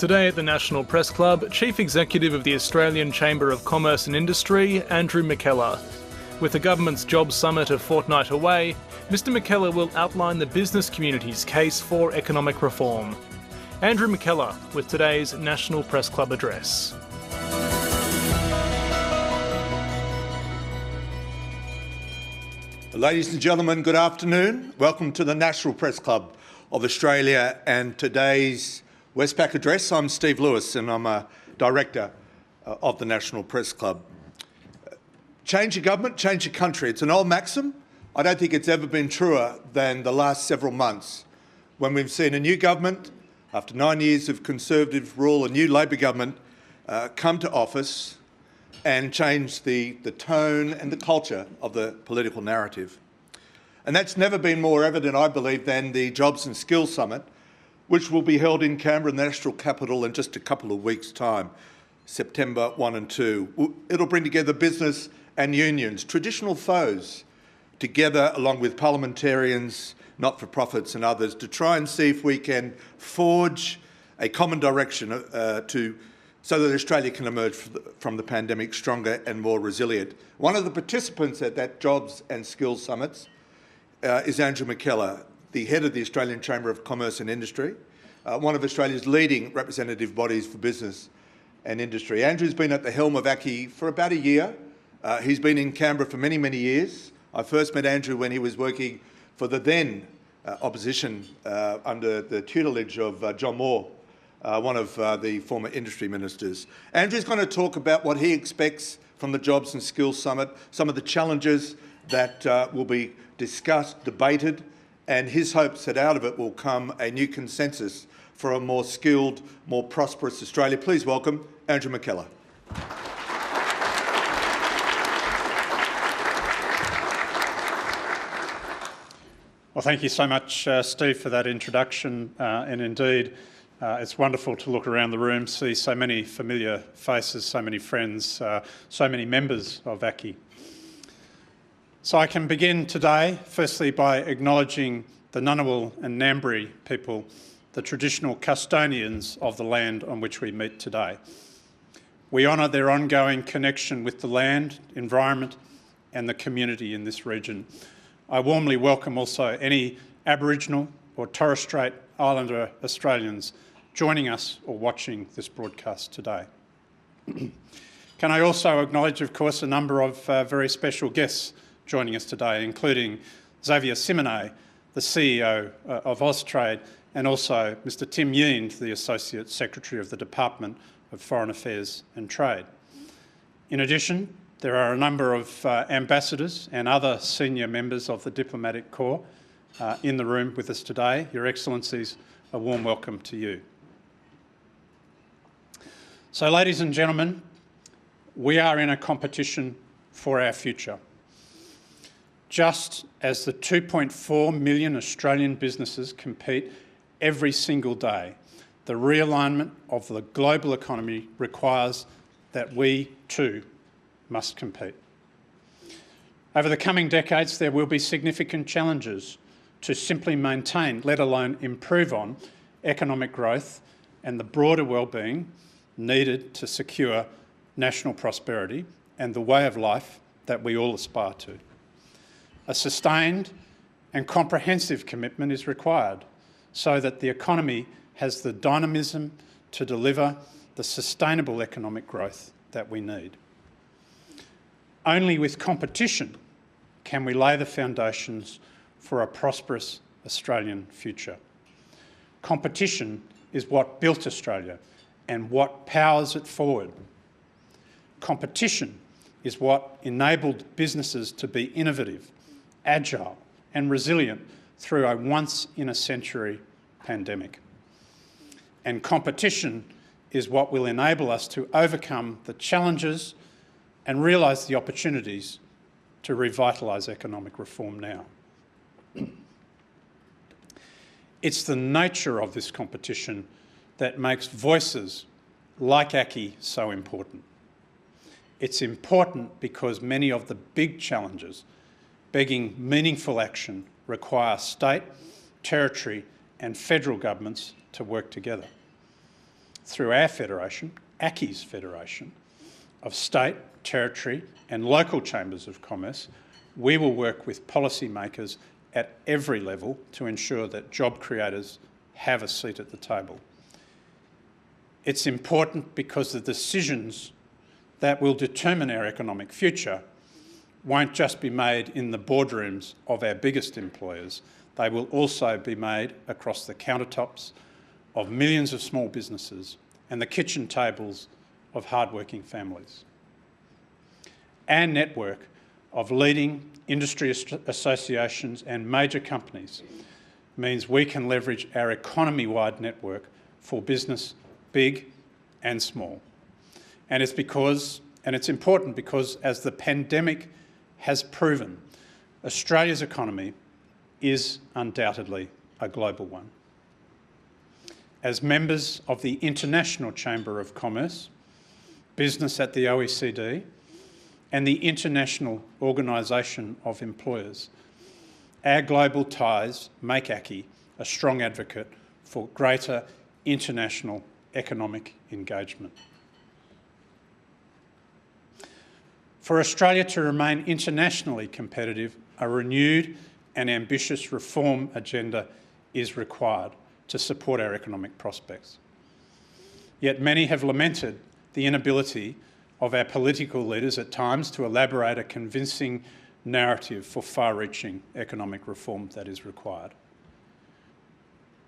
Today at the National Press Club, Chief Executive of the Australian Chamber of Commerce and Industry, Andrew McKellar. With the government's Jobs Summit a fortnight away, Mr McKellar will outline the business community's case for economic reform. Andrew McKellar with today's National Press Club address. Ladies and gentlemen, good afternoon. Welcome to the National Press Club of Australia and today's Westpac address. I'm Steve Lewis and I'm a Director of the National Press Club. Change your government, change your country. It's an old maxim. I don't think it's ever been truer than the last several months when we've seen a new government, after 9 years of Conservative rule, a new Labor government come to office and change the tone and the culture of the political narrative. And that's never been more evident, I believe, than the Jobs and Skills Summit, which will be held in Canberra, the national capital, in just a couple of weeks' time, September 1 and 2. It'll bring together business and unions, traditional foes, together along with parliamentarians, not-for-profits and others, to try and see if we can forge a common direction so that Australia can emerge from the pandemic stronger and more resilient. One of the participants at that Jobs and Skills Summit is Andrew McKellar, the head of the Australian Chamber of Commerce and Industry, one of Australia's leading representative bodies for business and industry. Andrew's been at the helm of ACCI for about a year. He's been in Canberra for many, many years. I first met Andrew when he was working for the then opposition under the tutelage of John Moore, one of the former industry ministers. Andrew's going to talk about what he expects from the Jobs and Skills Summit, some of the challenges that will be discussed, debated, and his hopes that out of it will come a new consensus for a more skilled, more prosperous Australia. Please welcome Andrew McKellar. Well, thank you so much, Steve, for that introduction. And indeed, it's wonderful to look around the room, see so many familiar faces, so many friends, so many members of ACCI. So I can begin today, firstly, by acknowledging the Ngunnawal and Ngambri people, the traditional custodians of the land on which we meet today. We honour their ongoing connection with the land, environment and the community in this region. I warmly welcome also any Aboriginal or Torres Strait Islander Australians joining us or watching this broadcast today. Can I also acknowledge, of course, a number of very special guests joining us today, including Xavier Simonet, the CEO of Austrade, and also Mr Tim Yeend, the Associate Secretary of the Department of Foreign Affairs and Trade. In addition, there are a number of ambassadors and other senior members of the diplomatic corps in the room with us today. Your Excellencies, a warm welcome to you. So, ladies and gentlemen, we are in a competition for our future. Just as the 2.4 million Australian businesses compete every single day, the realignment of the global economy requires that we too must compete. Over the coming decades, there will be significant challenges to simply maintain, let alone improve on, economic growth and the broader well-being needed to secure national prosperity and the way of life that we all aspire to. A sustained and comprehensive commitment is required so that the economy has the dynamism to deliver the sustainable economic growth that we need. Only with competition can we lay the foundations for a prosperous Australian future. Competition is what built Australia and what powers it forward. Competition is what enabled businesses to be innovative, agile and resilient through a once-in-a-century pandemic. And competition is what will enable us to overcome the challenges and realise the opportunities to revitalise economic reform now. It's the nature of this competition that makes voices like ACCI so important. It's important because many of the big challenges begging meaningful action require state, territory and federal governments to work together. through our federation, ACCI's federation, of state, territory and local chambers of commerce, we will work with policymakers at every level to ensure that job creators have a seat at the table. It's important because the decisions that will determine our economic future won't just be made in the boardrooms of our biggest employers, they will also be made across the countertops of millions of small businesses and the kitchen tables of hardworking families. Our network of leading industry associations and major companies means we can leverage our economy-wide network for business, big and small. And it's important because, as the pandemic has proven, Australia's economy is undoubtedly a global one. As members of the International Chamber of Commerce, business at the OECD, and the International Organisation of Employers, our global ties make ACCI a strong advocate for greater international economic engagement. For Australia to remain internationally competitive, a renewed and ambitious reform agenda is required to support our economic prospects. Yet many have lamented the inability of our political leaders at times to elaborate a convincing narrative for far-reaching economic reform that is required.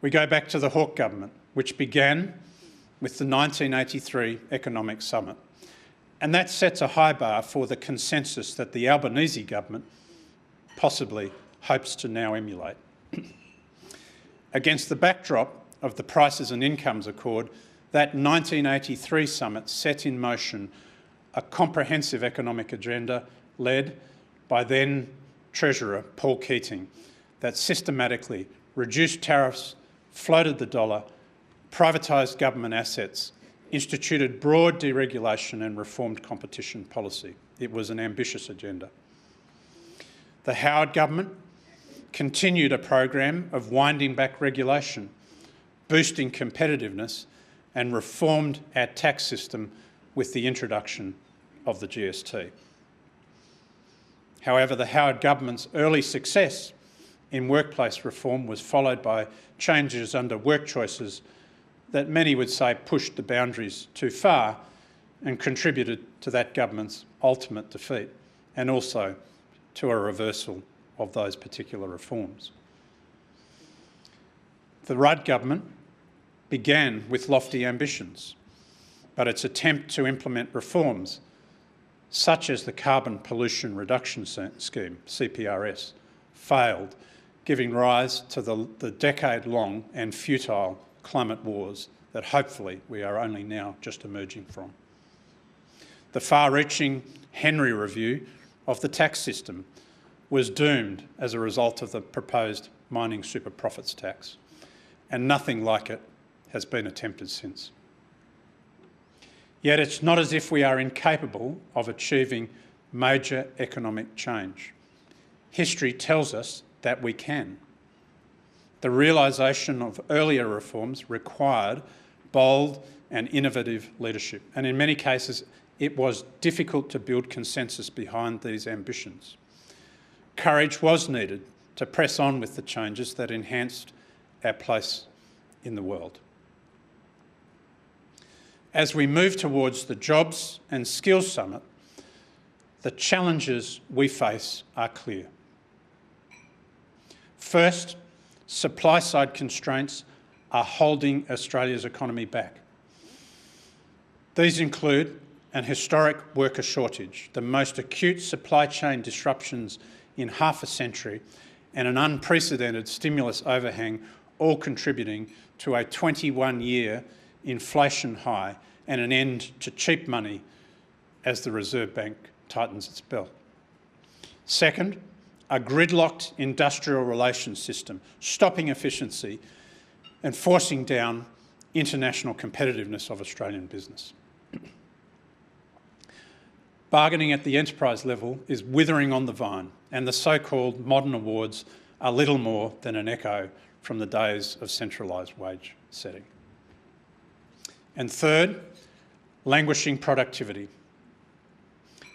We go back to the Hawke government, which began with the 1983 Economic Summit, and that sets a high bar for the consensus that the Albanese government possibly hopes to now emulate. Against the backdrop of the Prices and Incomes Accord, that 1983 summit set in motion a comprehensive economic agenda led by then Treasurer Paul Keating that systematically reduced tariffs, floated the dollar, privatised government assets, instituted broad deregulation and reformed competition policy. It was an ambitious agenda. The Howard government continued a program of winding back regulation, boosting competitiveness and reformed our tax system with the introduction of the GST. However, the Howard government's early success in workplace reform was followed by changes under work choices that many would say pushed the boundaries too far and contributed to that government's ultimate defeat and also to a reversal of those particular reforms. The Rudd government began with lofty ambitions, but its attempt to implement reforms such as the Carbon Pollution Reduction Scheme, CPRS, failed, giving rise to the decade-long and futile climate wars that hopefully we are only now just emerging from. The far-reaching Henry review of the tax system was doomed as a result of the proposed mining super profits tax, and nothing like it has been attempted since. Yet it's not as if we are incapable of achieving major economic change. History tells us that we can. The realisation of earlier reforms required bold and innovative leadership, and in many cases it was difficult to build consensus behind these ambitions. Courage was needed to press on with the changes that enhanced our place in the world. As we move towards the Jobs and Skills Summit, the challenges we face are clear. First, supply-side constraints are holding Australia's economy back. These include an historic worker shortage, the most acute supply chain disruptions in half a century, and an unprecedented stimulus overhang, all contributing to a 21-year inflation high and an end to cheap money as the Reserve Bank tightens its belt. Second, a gridlocked industrial relations system, stopping efficiency and forcing down international competitiveness of Australian business. Bargaining at the enterprise level is withering on the vine, and the so-called modern awards are little more than an echo from the days of centralised wage setting. And third, languishing productivity,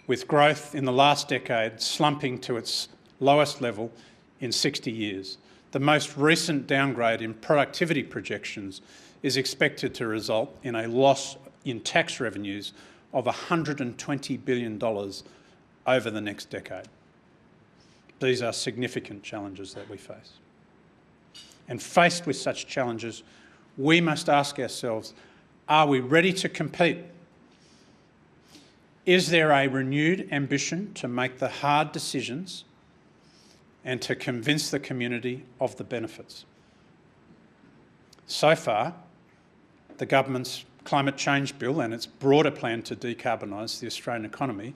with growth in the last decade slumping to its lowest level in 60 years. The most recent downgrade in productivity projections is expected to result in a loss in tax revenues of $120 billion over the next decade. These are significant challenges that we face. And faced with such challenges, we must ask ourselves, are we ready to compete? Is there a renewed ambition to make the hard decisions and to convince the community of the benefits? So far, the government's climate change bill and its broader plan to decarbonise the Australian economy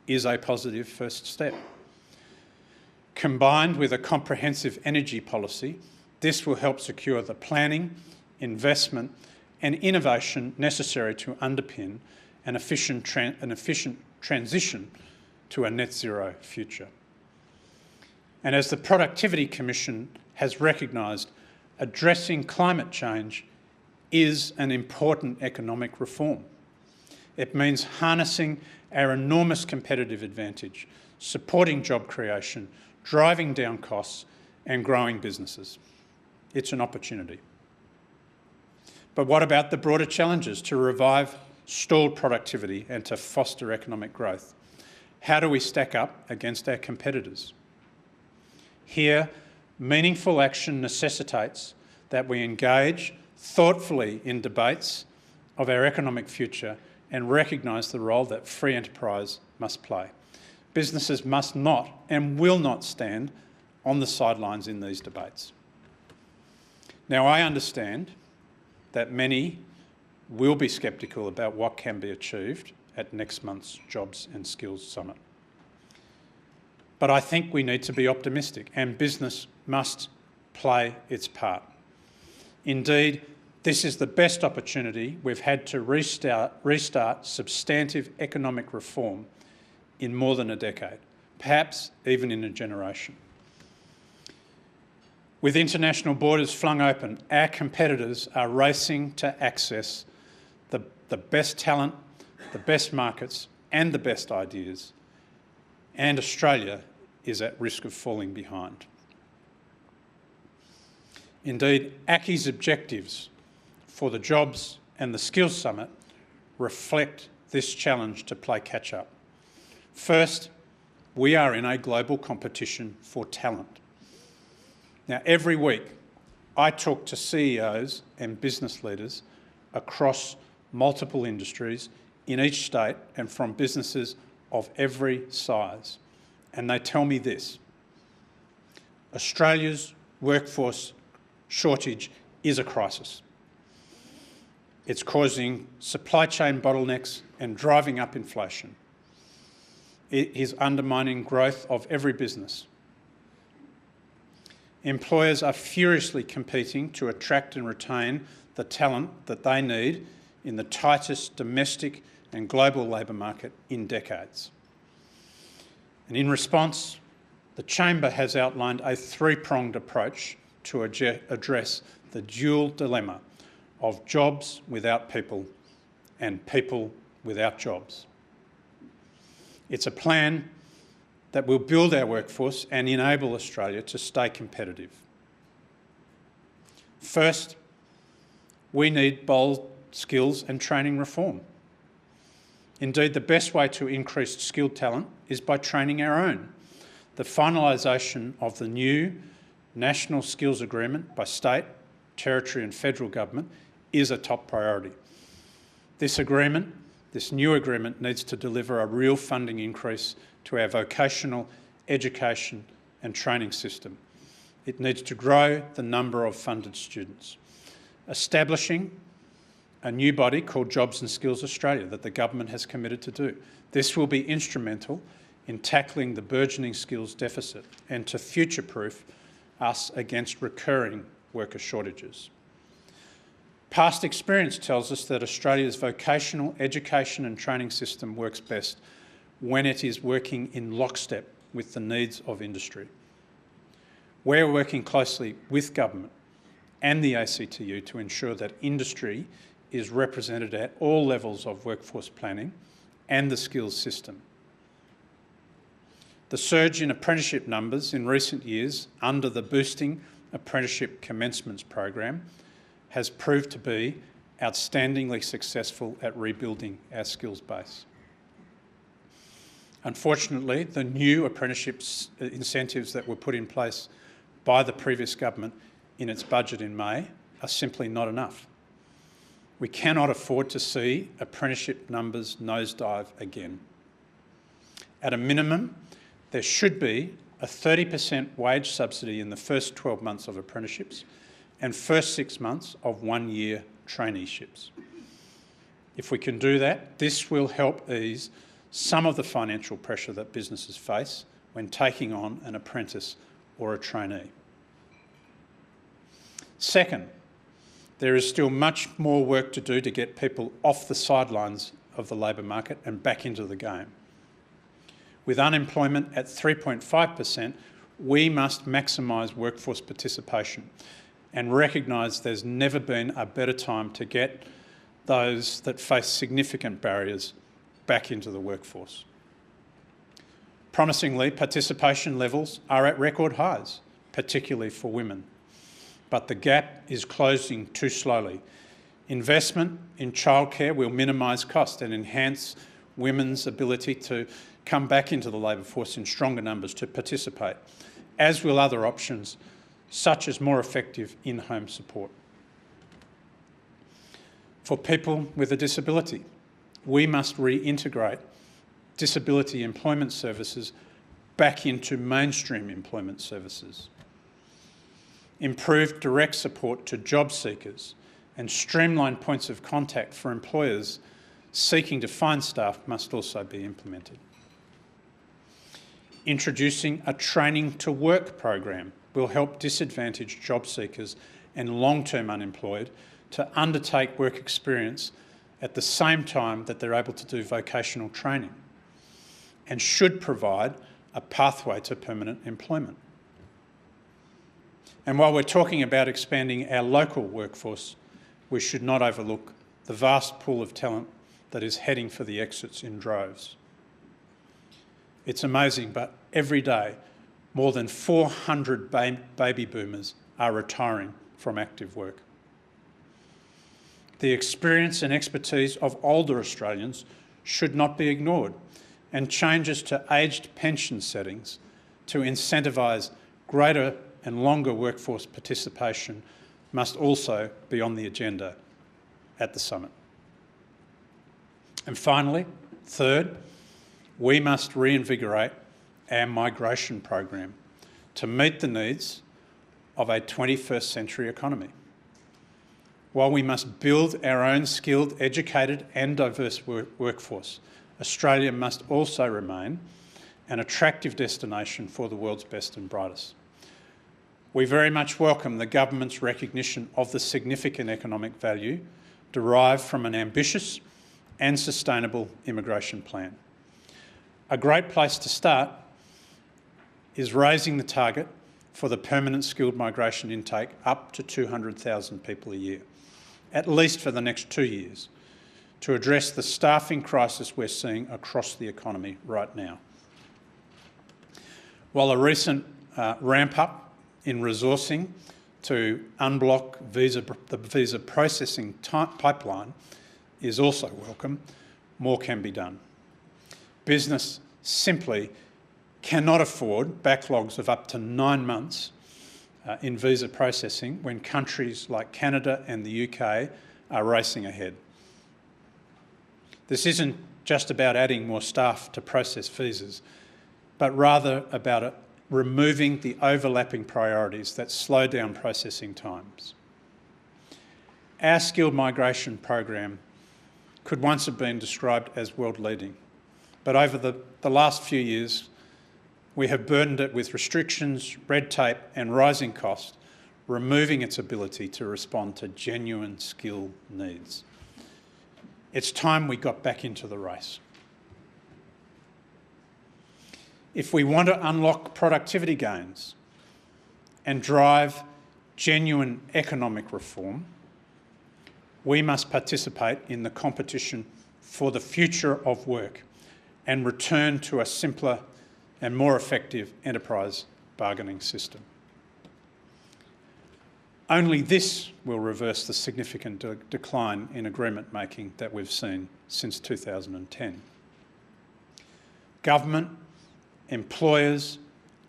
is a positive first step. Combined with a comprehensive energy policy, this will help secure the planning, investment and innovation necessary to underpin an efficient transition to a net zero future. And as the Productivity Commission has recognised, addressing climate change is an important economic reform. It means harnessing our enormous competitive advantage, supporting job creation, driving down costs and growing businesses. It's an opportunity. But what about the broader challenges to revive stalled productivity and to foster economic growth? How do we stack up against our competitors? Here, meaningful action necessitates that we engage thoughtfully in debates of our economic future and recognise the role that free enterprise must play. Businesses must not and will not stand on the sidelines in these debates. Now, I understand that many will be sceptical about what can be achieved at next month's Jobs and Skills Summit. But I think we need to be optimistic, and business must play its part. Indeed, this is the best opportunity we've had to restart substantive economic reform in more than a decade, perhaps even in a generation. With international borders flung open, our competitors are racing to access the best talent, the best markets and the best ideas, and Australia is at risk of falling behind. Indeed, ACCI's objectives for the Jobs and the Skills Summit reflect this challenge to play catch-up. First, we are in a global competition for talent. Now, every week, I talk to CEOs and business leaders across multiple industries in each state and from businesses of every size. And they tell me this: Australia's workforce shortage is a crisis. It's causing supply chain bottlenecks and driving up inflation. It is undermining growth of every business. Employers are furiously competing to attract and retain the talent that they need in the tightest domestic and global labour market in decades. And in response, the Chamber has outlined a three-pronged approach to address the dual dilemma of jobs without people and people without jobs. It's a plan that will build our workforce and enable Australia to stay competitive. First, we need bold skills and training reform. Indeed, the best way to increase skilled talent is by training our own. The finalisation of the new National Skills Agreement by state, territory and federal government is a top priority. This new agreement needs to deliver a real funding increase to our vocational education and training system. It needs to grow the number of funded students. Establishing a new body called Jobs and Skills Australia that the government has committed to do. This will be instrumental in tackling the burgeoning skills deficit and to future-proof us against recurring worker shortages. Past experience tells us that Australia's vocational education and training system works best when it is working in lockstep with the needs of industry. We're working closely with government and the ACTU to ensure that industry is represented at all levels of workforce planning and the skills system. The surge in apprenticeship numbers in recent years under the Boosting Apprenticeship Commencements program has proved to be outstandingly successful at rebuilding our skills base. Unfortunately, the new apprenticeships incentives that were put in place by the previous government in its budget in May are simply not enough. We cannot afford to see apprenticeship numbers nosedive again. At a minimum, there should be a 30% wage subsidy in the first 12 months of apprenticeships and first 6 months of 1-year traineeships. If we can do that, this will help ease some of the financial pressure that businesses face when taking on an apprentice or a trainee. Second, there is still much more work to do to get people off the sidelines of the labour market and back into the game. With unemployment at 3.5%, we must maximise workforce participation and recognise there's never been a better time to get those that face significant barriers back into the workforce. Promisingly, participation levels are at record highs, particularly for women. But the gap is closing too slowly. Investment in childcare will minimise cost and enhance women's ability to come back into the labour force in stronger numbers to participate, as will other options such as more effective in-home support. For people with a disability, we must reintegrate disability employment services back into mainstream employment services. Improved direct support to job seekers and streamlined points of contact for employers seeking to find staff must also be implemented. Introducing a training to work program will help disadvantaged job seekers and long-term unemployed to undertake work experience at the same time that they're able to do vocational training, and should provide a pathway to permanent employment. And while we're talking about expanding our local workforce, we should not overlook the vast pool of talent that is heading for the exits in droves. It's amazing, but every day, more than 400 baby boomers are retiring from active work. The experience and expertise of older Australians should not be ignored, and changes to aged pension settings to incentivise greater and longer workforce participation must also be on the agenda at the summit. And finally, third, we must reinvigorate our migration program to meet the needs of a 21st century economy. While we must build our own skilled, educated and diverse workforce, Australia must also remain an attractive destination for the world's best and brightest. We very much welcome the government's recognition of the significant economic value derived from an ambitious and sustainable immigration plan. A great place to start is raising the target for the permanent skilled migration intake up to 200,000 people a year, at least for the next 2 years, to address the staffing crisis we're seeing across the economy right now. While a recent ramp-up in resourcing to unblock the visa processing pipeline is also welcome, more can be done. Business simply cannot afford backlogs of up to 9 months in visa processing when countries like Canada and the UK are racing ahead. This isn't just about adding more staff to process visas, but rather about removing the overlapping priorities that slow down processing times. Our skilled migration program could once have been described as world-leading, but over the last few years, we have burdened it with restrictions, red tape and rising costs, removing its ability to respond to genuine skill needs. It's time we got back into the race. If we want to unlock productivity gains and drive genuine economic reform, we must participate in the competition for the future of work and return to a simpler and more effective enterprise bargaining system. Only this will reverse the significant decline in agreement making that we've seen since 2010. Government, employers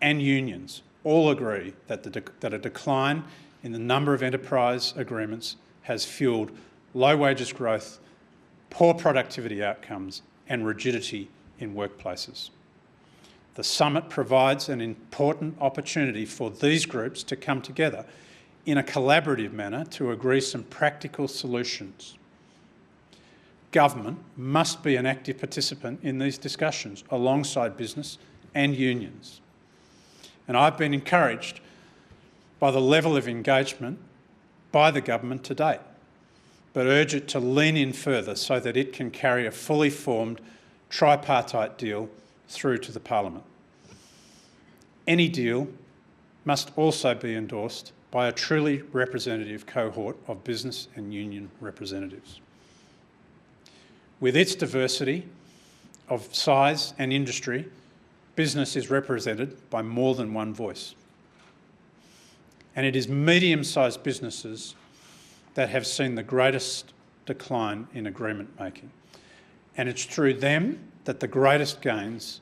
and unions all agree that a decline in the number of enterprise agreements has fuelled low wages growth, poor productivity outcomes and rigidity in workplaces. The summit provides an important opportunity for these groups to come together in a collaborative manner to agree some practical solutions. Government must be an active participant in these discussions alongside business and unions. And I've been encouraged by the level of engagement by the government to date, but urge it to lean in further so that it can carry a fully formed tripartite deal through to the Parliament. Any deal must also be endorsed by a truly representative cohort of business and union representatives. With its diversity of size and industry, business is represented by more than one voice. And it is medium-sized businesses that have seen the greatest decline in agreement making. And it's through them that the greatest gains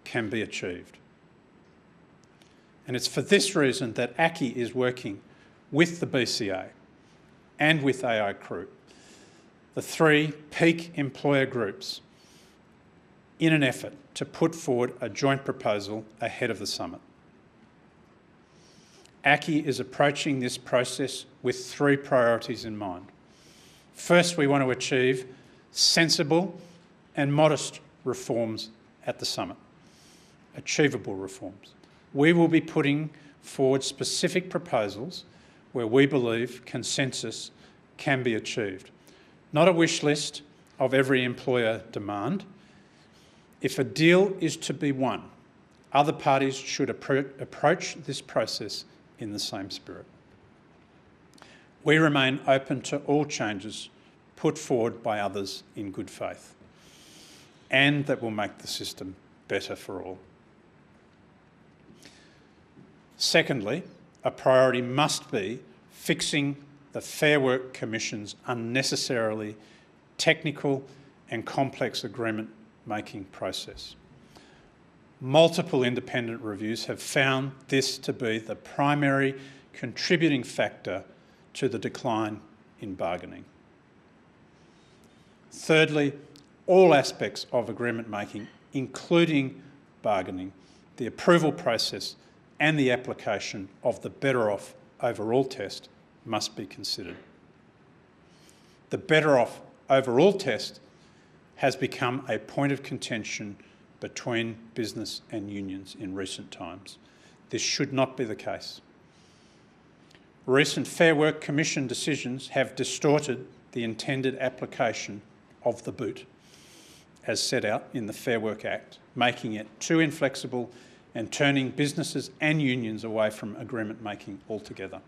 can be achieved. And it's for this reason that ACCI is working with the BCA and with AI Group, the three peak employer groups, in an effort to put forward a joint proposal ahead of the summit. ACCI is approaching this process with three priorities in mind. First, we want to achieve sensible and modest reforms at the summit, achievable reforms. We will be putting forward specific proposals where we believe consensus can be achieved. Not a wish list of every employer demand. If a deal is to be won, other parties should approach this process in the same spirit. We remain open to all changes put forward by others in good faith and that will make the system better for all. Secondly, a priority must be fixing the Fair Work Commission's unnecessarily technical and complex agreement-making process. Multiple independent reviews have found this to be the primary contributing factor to the decline in bargaining. Thirdly, all aspects of agreement making, including bargaining, the approval process and the application of the Better Off Overall test must be considered. The Better Off Overall test has become a point of contention between business and unions in recent times. This should not be the case. Recent Fair Work Commission decisions have distorted the intended application of the boot, as set out in the Fair Work Act, making it too inflexible and turning businesses and unions away from agreement making altogether.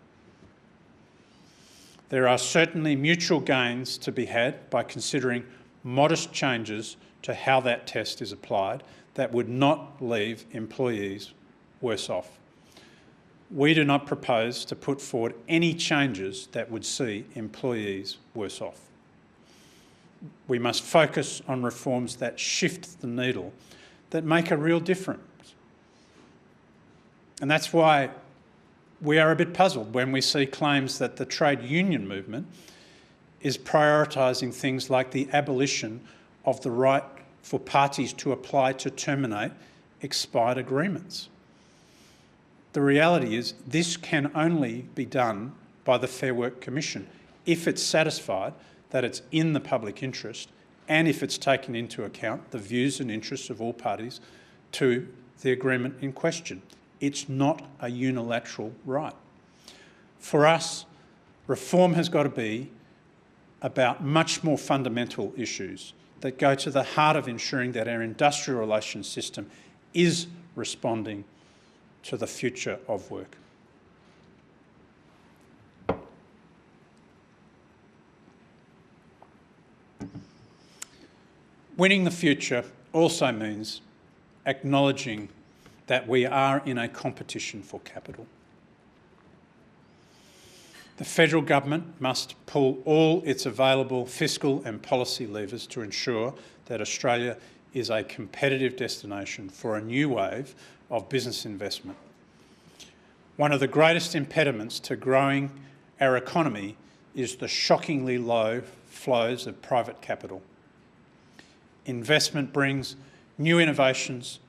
There are certainly mutual gains to be had by considering modest changes to how that test is applied that would not leave employees worse off. We do not propose to put forward any changes that would see employees worse off. We must focus on reforms that shift the needle, that make a real difference. And that's why we are a bit puzzled when we see claims that the trade union movement is prioritising things like the abolition of the right for parties to apply to terminate expired agreements. The reality is this can only be done by the Fair Work Commission if it's satisfied that it's in the public interest and if it's taken into account the views and interests of all parties to the agreement in question. It's not a unilateral right. For us, reform has got to be about much more fundamental issues that go to the heart of ensuring that our industrial relations system is responding to the future of work. Winning the future also means acknowledging that we are in a competition for capital. The federal government must pull all its available fiscal and policy levers to ensure that Australia is a competitive destination for a new wave of business investment. One of the greatest impediments to growing our economy is the shockingly low flows of private capital. Investment brings new innovations,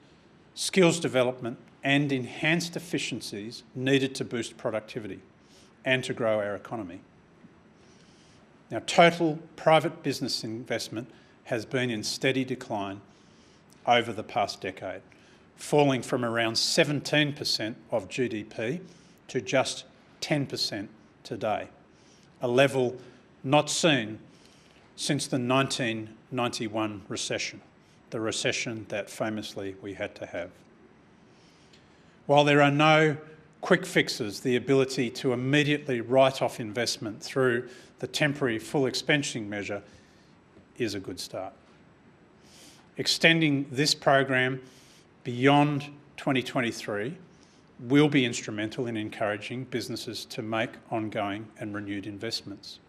skills development and enhanced efficiencies needed to boost productivity and to grow our economy. Now, total private business investment has been in steady decline over the past decade, falling from around 17% of GDP to just 10% today, a level not seen since the 1991 recession, the recession that famously we had to have. While there are no quick fixes, the ability to immediately write off investment through the temporary full expensing measure is a good start. Extending this program beyond 2023 will be instrumental in encouraging businesses to make ongoing and renewed investments.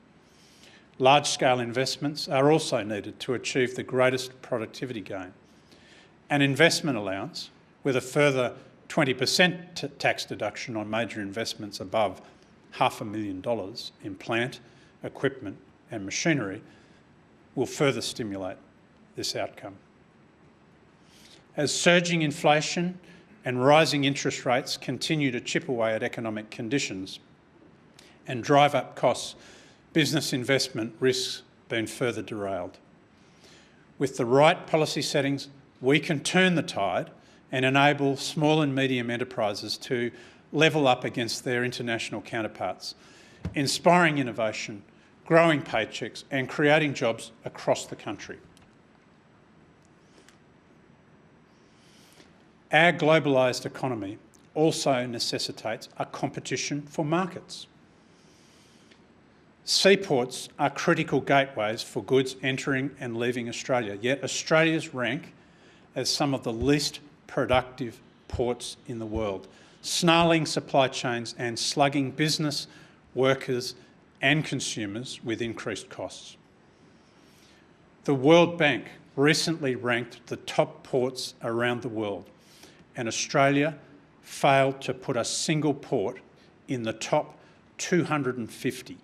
Large-scale investments are also needed to achieve the greatest productivity gain. An investment allowance with a further 20% tax deduction on major investments above $500,000 in plant, equipment and machinery will further stimulate this outcome. As surging inflation and rising interest rates continue to chip away at economic conditions and drive up costs, business investment risks being further derailed. With the right policy settings, we can turn the tide and enable small and medium enterprises to level up against their international counterparts, inspiring innovation, growing paychecks and creating jobs across the country. Our globalised economy also necessitates a competition for markets. Seaports are critical gateways for goods entering and leaving Australia, yet Australia's rank as some of the least productive ports in the world, snarling supply chains and slugging business, workers and consumers with increased costs. The World Bank recently ranked the top ports around the world, and Australia failed to put a single port in the top 250.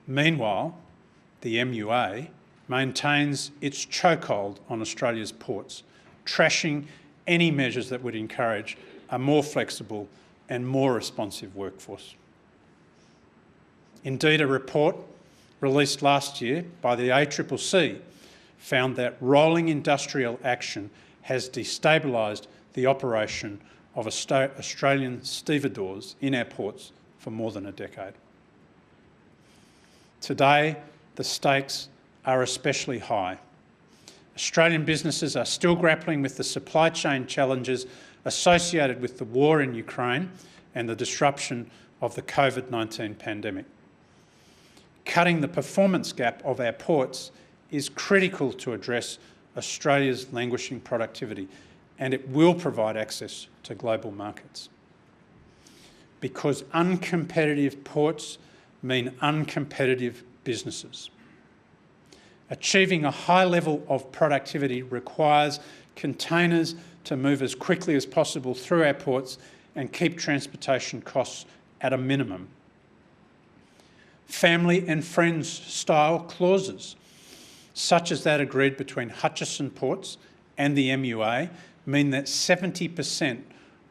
Meanwhile, the MUA maintains its chokehold on Australia's ports, trashing any measures that would encourage a more flexible and more responsive workforce. Indeed, a report released last year by the ACCC found that rolling industrial action has destabilised the operation of Australian stevedores in our ports for more than a decade. Today, the stakes are especially high. Australian businesses are still grappling with the supply chain challenges associated with the war in Ukraine and the disruption of the COVID-19 pandemic. Cutting the performance gap of our ports is critical to address Australia's languishing productivity, and it will provide access to global markets. Because uncompetitive ports mean uncompetitive businesses. Achieving a high level of productivity requires containers to move as quickly as possible through our ports and keep transportation costs at a minimum. Family and friends style clauses, such as that agreed between Hutchison Ports and the MUA, mean that 70%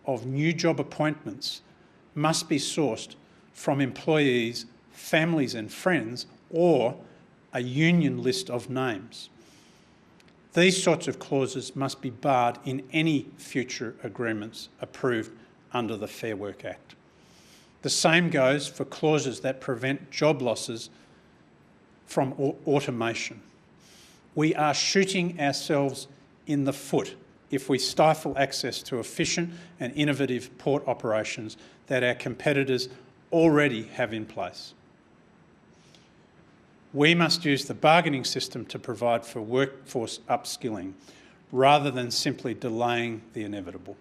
of new job appointments must be sourced from employees, families and friends, or a union list of names. These sorts of clauses must be barred in any future agreements approved under the Fair Work Act. The same goes for clauses that prevent job losses from automation. We are shooting ourselves in the foot if we stifle access to efficient and innovative port operations that our competitors already have in place. We must use the bargaining system to provide for workforce upskilling rather than simply delaying the inevitable.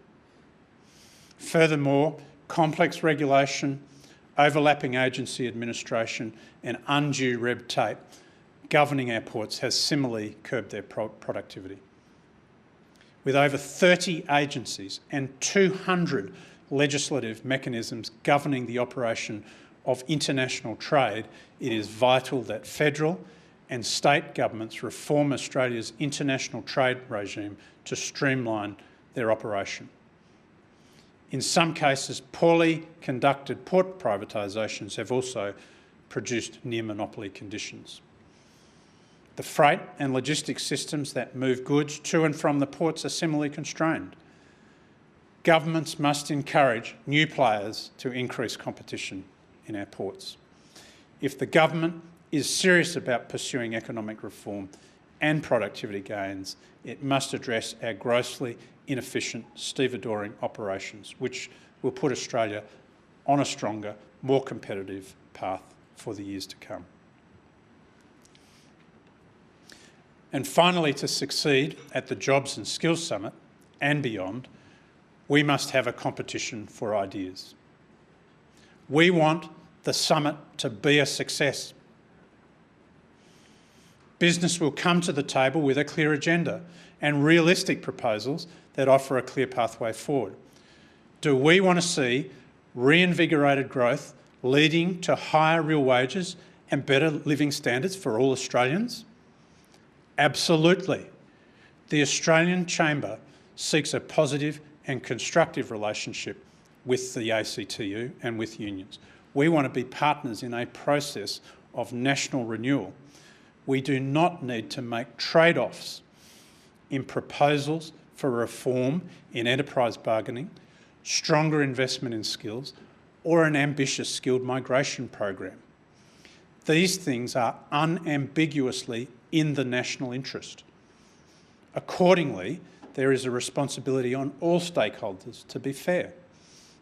Furthermore, complex regulation, overlapping agency administration and undue red tape governing our ports has similarly curbed their productivity. With over 30 agencies and 200 legislative mechanisms governing the operation of international trade, it is vital that federal and state governments reform Australia's international trade regime to streamline their operation. In some cases, poorly conducted port privatisations have also produced near-monopoly conditions. The freight and logistics systems that move goods to and from the ports are similarly constrained. Governments must encourage new players to increase competition in our ports. If the government is serious about pursuing economic reform and productivity gains, it must address our grossly inefficient stevedoring operations, which will put Australia on a stronger, more competitive path for the years to come. And finally, to succeed at the Jobs and Skills Summit and beyond, we must have a competition for ideas. We want the summit to be a success. Business will come to the table with a clear agenda and realistic proposals that offer a clear pathway forward. Do we want to see reinvigorated growth leading to higher real wages and better living standards for all Australians? Absolutely. The Australian Chamber seeks a positive and constructive relationship with the ACTU and with unions. We want to be partners in a process of national renewal. We do not need to make trade-offs in proposals for reform in enterprise bargaining, stronger investment in skills, or an ambitious skilled migration program. These things are unambiguously in the national interest. Accordingly, there is a responsibility on all stakeholders to be fair.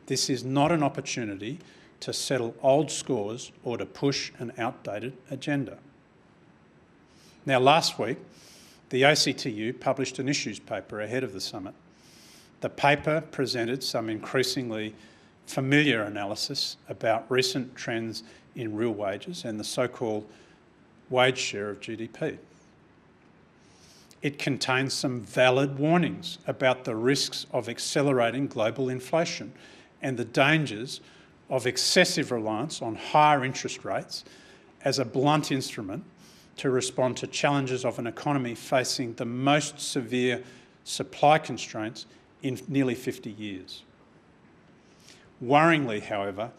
This is not an opportunity to settle old scores or to push an outdated agenda. Now, last week, the ACTU published an issues paper ahead of the summit. The paper presented some increasingly familiar analysis about recent trends in real wages and the so-called wage share of GDP. It contains some valid warnings about the risks of accelerating global inflation and the dangers of excessive reliance on higher interest rates as a blunt instrument to respond to challenges of an economy facing the most severe supply constraints in nearly 50 years. Worryingly, however,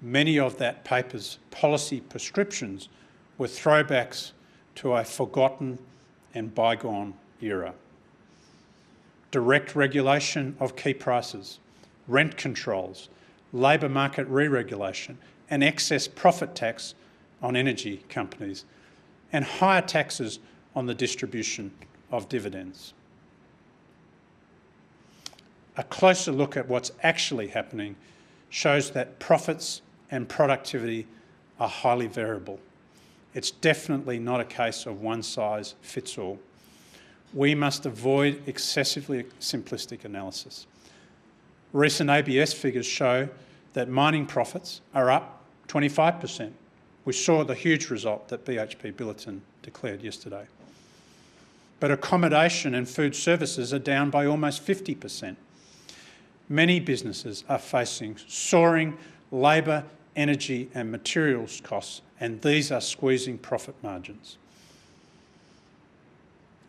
many of that paper's policy prescriptions were throwbacks to a forgotten and bygone era. Direct regulation of key prices, rent controls, labour market re-regulation and excess profit tax on energy companies and higher taxes on the distribution of dividends. A closer look at what's actually happening shows that profits and productivity are highly variable. It's definitely not a case of one size fits all. We must avoid excessively simplistic analysis. Recent ABS figures show that mining profits are up 25%. We saw the huge result that BHP Billiton declared yesterday. But accommodation and food services are down by almost 50%. Many businesses are facing soaring labour, energy and materials costs, and these are squeezing profit margins.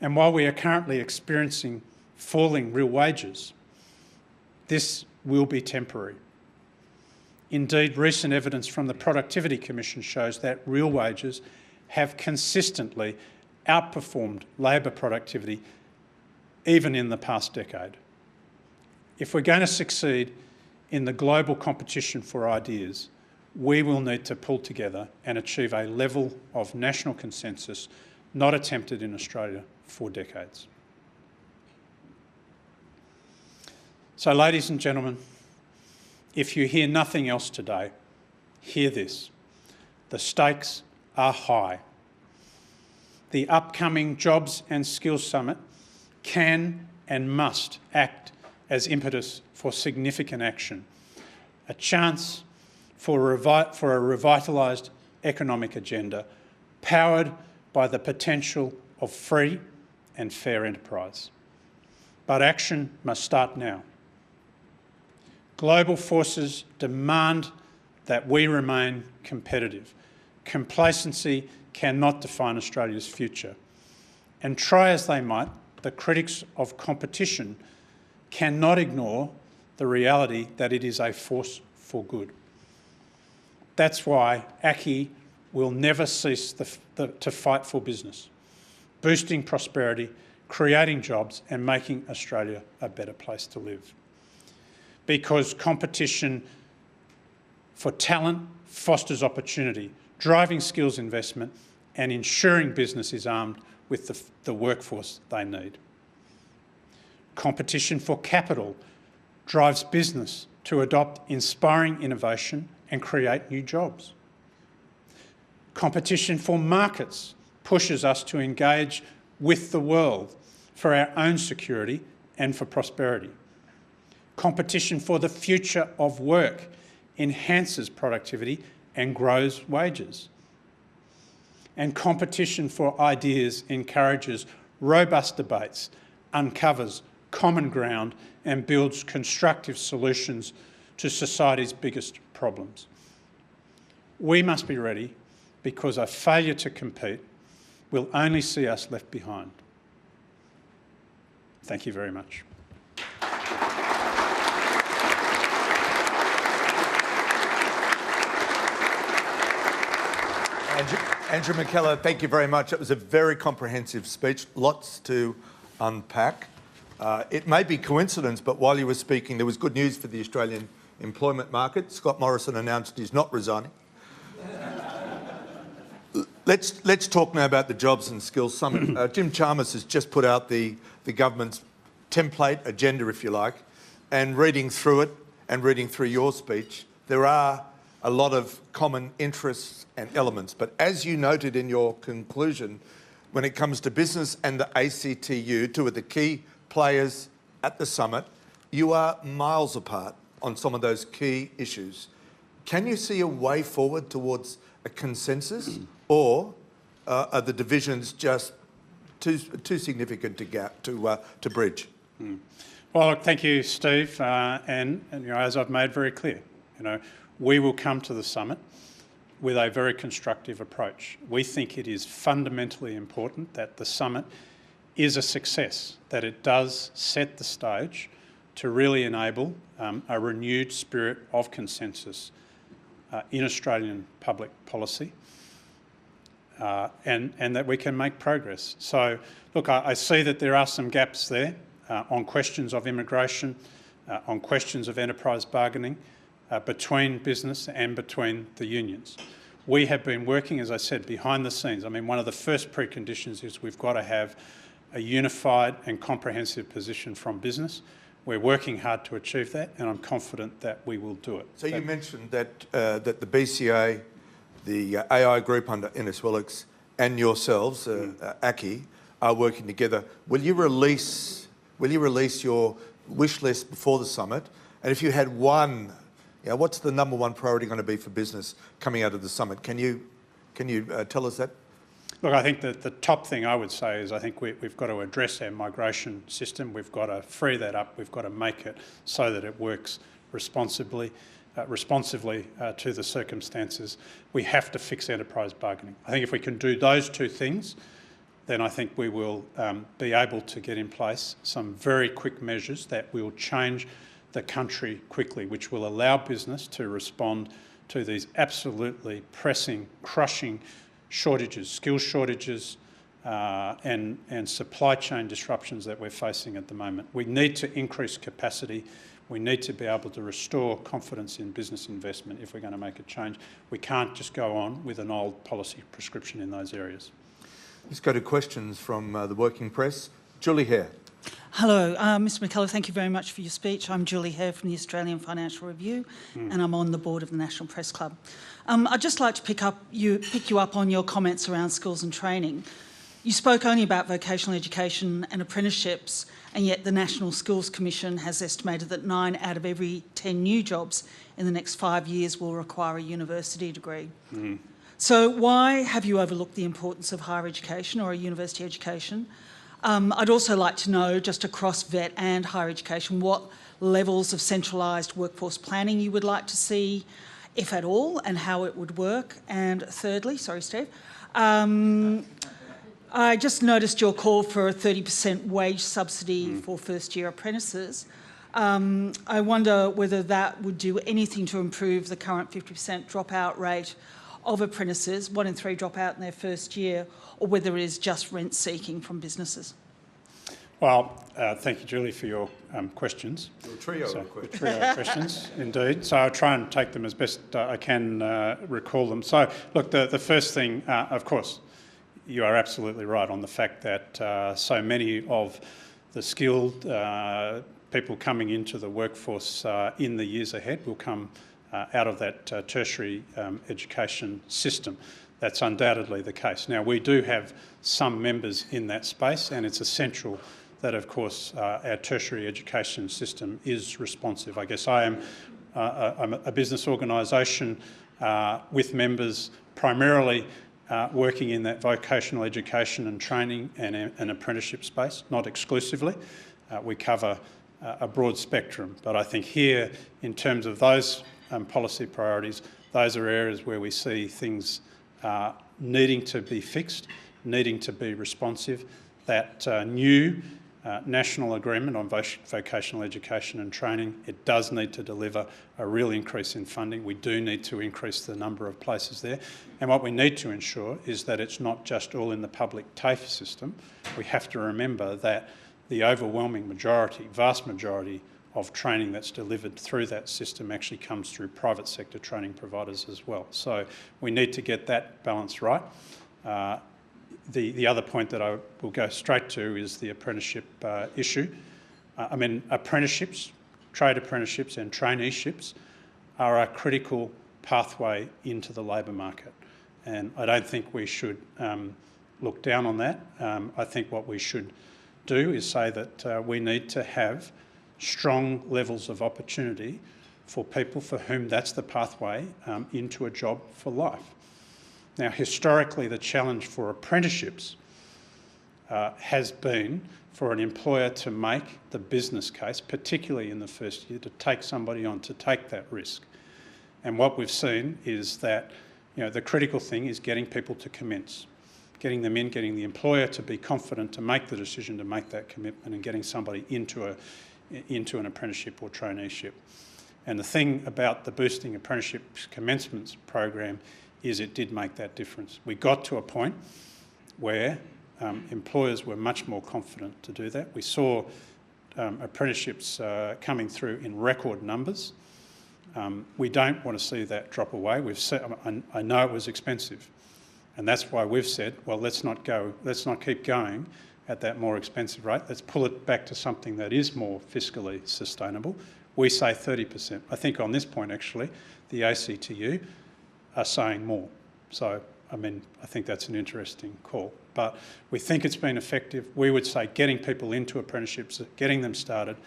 And while we are currently experiencing falling real wages, this will be temporary. Indeed, recent evidence from the Productivity Commission shows that real wages have consistently outperformed labour productivity even in the past decade. If we're going to succeed in the global competition for ideas, we will need to pull together and achieve a level of national consensus not attempted in Australia for decades. So, ladies and gentlemen, if you hear nothing else today, hear this. The stakes are high. The upcoming Jobs and Skills Summit can and must act as impetus for significant action, a chance for a revitalised economic agenda powered by the potential of free and fair enterprise. But action must start now. Global forces demand that we remain competitive. Complacency cannot define Australia's future. And try as they might, the critics of competition cannot ignore the reality that it is a force for good. That's why ACCI will never cease to fight for business, boosting prosperity, creating jobs and making Australia a better place to live. Because competition for talent fosters opportunity, driving skills investment and ensuring business is armed with the workforce they need. Competition for capital drives business to adopt inspiring innovation and create new jobs. Competition for markets pushes us to engage with the world for our own security and for prosperity. Competition for the future of work enhances productivity and grows wages. And competition for ideas encourages robust debates, uncovers common ground and builds constructive solutions to society's biggest problems. We must be ready because a failure to compete will only see us left behind. Thank you very much. Andrew McKellar, thank you very much. It was a very comprehensive speech, lots to unpack. It may be coincidence, but while you were speaking, there was good news for the Australian employment market. Scott Morrison announced he's not resigning. Let's talk now about the Jobs and Skills Summit. Jim Chalmers has just put out the government's template agenda, if you like, and reading through it and reading through your speech, there are a lot of common interests and elements. But as you noted in your conclusion, when it comes to business and the ACTU, two of the key players at the summit, you are miles apart on some of those key issues. Can you see a way forward towards a consensus, or are the divisions just too significant to bridge? Well, look, thank you, Steve. And as I've made very clear, we will come to the summit with a very constructive approach. We think it is fundamentally important that the summit is a success, that it does set the stage to really enable a renewed spirit of consensus in Australian public policy, and that we can make progress. So, look, I see that there are some gaps there on questions of immigration, on questions of enterprise bargaining, between business and between the unions. We have been working, as I said, behind the scenes. I mean, one of the first preconditions is we've got to have a unified and comprehensive position from business. We're working hard to achieve that, and I'm confident that we will do it. So you mentioned that the BCA, the AI group under Innes Willox, and yourselves, ACCI, are working together. Will you release your wish list before the summit? And if you had one, what's the number one priority going to be for business coming out of the summit? Can you tell us that? Look, I think that the top thing I would say is I think we've got to address our migration system. We've got to free that up. We've got to make it so that it works responsively to the circumstances. We have to fix enterprise bargaining. I think if we can do those two things, then I think we will be able to get in place some very quick measures that will change the country quickly, which will allow business to respond to these absolutely pressing, crushing shortages, skills shortages, and supply chain disruptions that we're facing at the moment. We need to increase capacity. We need to be able to restore confidence in business investment if we're going to make a change. We can't just go on with an old policy prescription in those areas. Let's go to questions from the working press. Julie Hare. Hello, Mr McKellar, thank you very much for your speech. I'm Julie Hare from the Australian Financial Review, and I'm on the board of the National Press Club. I'd just like to pick you up on your comments around skills and training. You spoke only about vocational education and apprenticeships, and yet the National Skills Commission has estimated that 9 out of every 10 new jobs in the next 5 years will require a university degree. So why have you overlooked the importance of higher education or a university education? I'd also like to know, just across vet and higher education, what levels of centralised workforce planning you would like to see, if at all, and how it would work. And thirdly, sorry Steve, I just noticed your call for a 30% wage subsidy for first-year apprentices. I wonder whether that would do anything to improve the current 50% dropout rate of apprentices, 1 in 3 drop out in their first year, or whether it is just rent-seeking from businesses. Well, thank you, Julie, for your questions. A trio of questions. Trio of questions, indeed. So I'll try and take them as best I can recall them. So, look, the first thing, of course, you are absolutely right on the fact that so many of the skilled people coming into the workforce in the years ahead will come out of that tertiary education system. That's undoubtedly the case. Now, we do have some members in that space, and it's essential that, of course, our tertiary education system is responsive. I guess I'm a business organisation with members primarily working in that vocational education and training and apprenticeship space, not exclusively. We cover a broad spectrum, but I think here, in terms of those policy priorities, those are areas where we see things needing to be fixed, needing to be responsive. That new national agreement on vocational education and training, it does need to deliver a real increase in funding. We do need to increase the number of places there. And what we need to ensure is that it's not just all in the public TAFE system. We have to remember that the overwhelming majority, vast majority of training that's delivered through that system actually comes through private sector training providers as well. So we need to get that balance right. The other point that I will go straight to is the apprenticeship issue. I mean, apprenticeships, trade apprenticeships and traineeships are a critical pathway into the labour market. And I don't think we should look down on that. I think what we should do is say that we need to have strong levels of opportunity for people for whom that's the pathway into a job for life. Now, historically, the challenge for apprenticeships has been for an employer to make the business case, particularly in the first year, to take somebody on, to take that risk. And what we've seen is that, you know, the critical thing is getting people to commence, getting them in, getting the employer to be confident to make the decision to make that commitment, and getting somebody into an apprenticeship or traineeship. And the thing about the Boosting Apprenticeships Commencements program is it did make that difference. We got to a point where employers were much more confident to do that. We saw apprenticeships coming through in record numbers. We don't want to see that drop away. I know it was expensive, and that's why we've said, well, let's not keep going at that more expensive rate. Let's pull it back to something that is more fiscally sustainable. We say 30%. I think on this point, actually, the ACTU are saying more. So, I mean, I think that's an interesting call. But we think it's been effective. We would say getting people into apprenticeships, getting them started,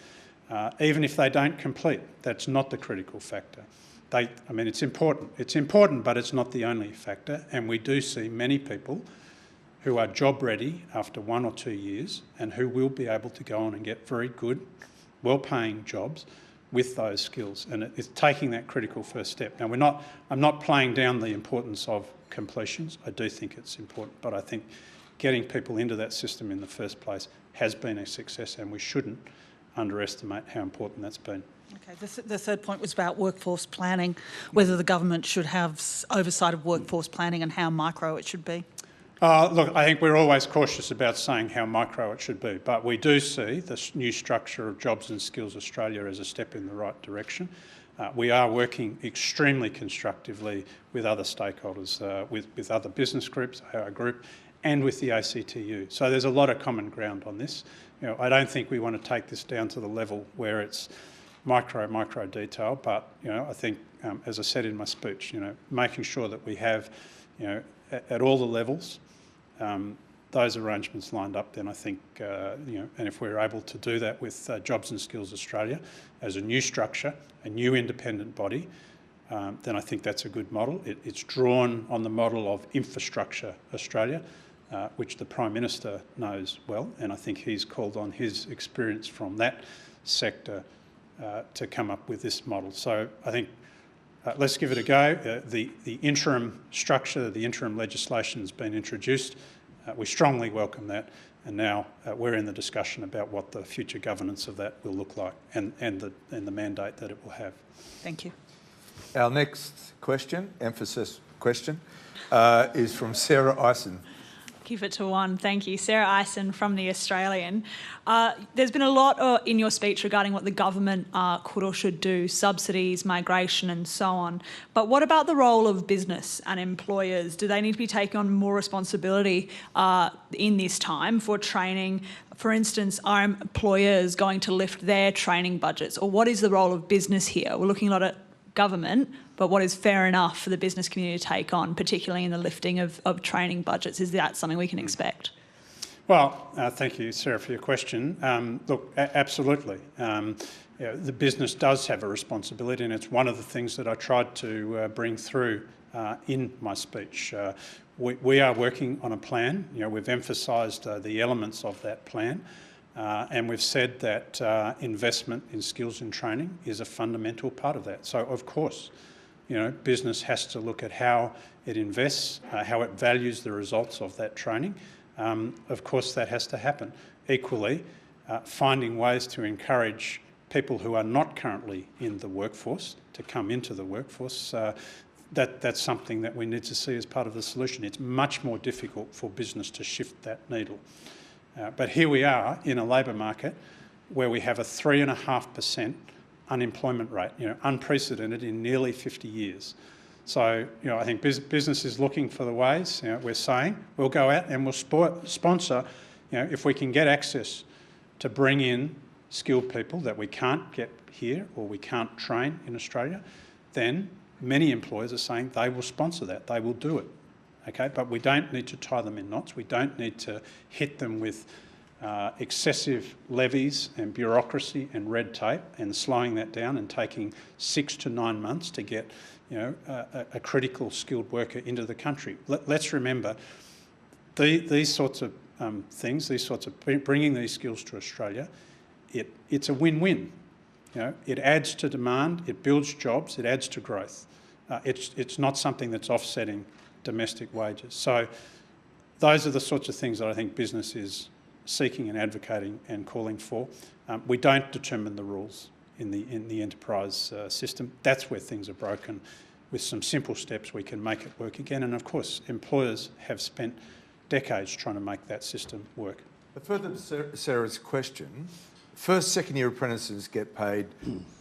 even if they don't complete, that's not the critical factor. I mean, it's important. It's important, but it's not the only factor. And we do see many people who are job ready after 1 or 2 years and who will be able to go on and get very good, well-paying jobs with those skills, and it's taking that critical first step. Now, I'm not playing down the importance of completions. I do think it's important, but I think getting people into that system in the first place has been a success, and we shouldn't underestimate how important that's been. Okay, the third point was about workforce planning, whether the government should have oversight of workforce planning and how micro it should be. Look, I think we're always cautious about saying how micro it should be, but we do see this new structure of Jobs and Skills Australia as a step in the right direction. We are working extremely constructively with other stakeholders, with other business groups, our group, and with the ACTU. So there's a lot of common ground on this. You know, I don't think we want to take this down to the level where it's micro detail, but, you know, I think, as I said in my speech, you know, making sure that we have, you know, at all the levels, those arrangements lined up, then I think, and if we're able to do that with Jobs and Skills Australia as a new structure, a new independent body, then I think that's a good model. It's drawn on the model of Infrastructure Australia, which the Prime Minister knows well, and I think he's called on his experience from that sector to come up with this model. So I think let's give it a go. The interim structure, the interim legislation has been introduced. We strongly welcome that, and now we're in the discussion about what the future governance of that will look like and the mandate that it will have. Thank you. Our next question, emphasis question, is from Sarah Eisen. Keep it to one. Thank you. Sarah Eisen from The Australian. There's been a lot in your speech regarding what the government could or should do, subsidies, migration and so on. But what about the role of business and employers? Do they need to be taking on more responsibility in this time for training? For instance, are employers going to lift their training budgets? Or what is the role of business here? We're looking a lot at government, but what is fair enough for the business community to take on, particularly in the lifting of training budgets? Is that something we can expect? Well, thank you, Sarah, for your question. Look, absolutely. The business does have a responsibility, and it's one of the things that I tried to bring through in my speech. We are working on a plan. We've emphasised the elements of that plan. And we've said that investment in skills and training is a fundamental part of that. So, of course, business has to look at how it invests, how it values the results of that training. Of course, that has to happen. Equally, finding ways to encourage people who are not currently in the workforce to come into the workforce, that's something that we need to see as part of the solution. It's much more difficult for business to shift that needle. But here we are in a labour market where we have a 3.5% unemployment rate, unprecedented in nearly 50 years. So, I think business is looking for the ways. We're saying we'll go out and we'll sponsor, if we can get access to bring in skilled people that we can't get here or we can't train in Australia, then many employers are saying they will sponsor that, they will do it. Okay, but we don't need to tie them in knots. We don't need to hit them with excessive levies and bureaucracy and red tape and slowing that down and taking 6 to 9 months to get, a critical skilled worker into the country. Let's remember these sorts of things, these sorts of bringing these skills to Australia. It's a win-win. It adds to demand, it builds jobs, it adds to growth. It's not something that's offsetting domestic wages. So those are the sorts of things that I think business is seeking and advocating and calling for. We don't determine the rules in the enterprise system. That's where things are broken. With some simple steps we can make it work again, and of course employers have spent decades trying to make that system work. But further to Sarah's question, first, second-year apprentices get paid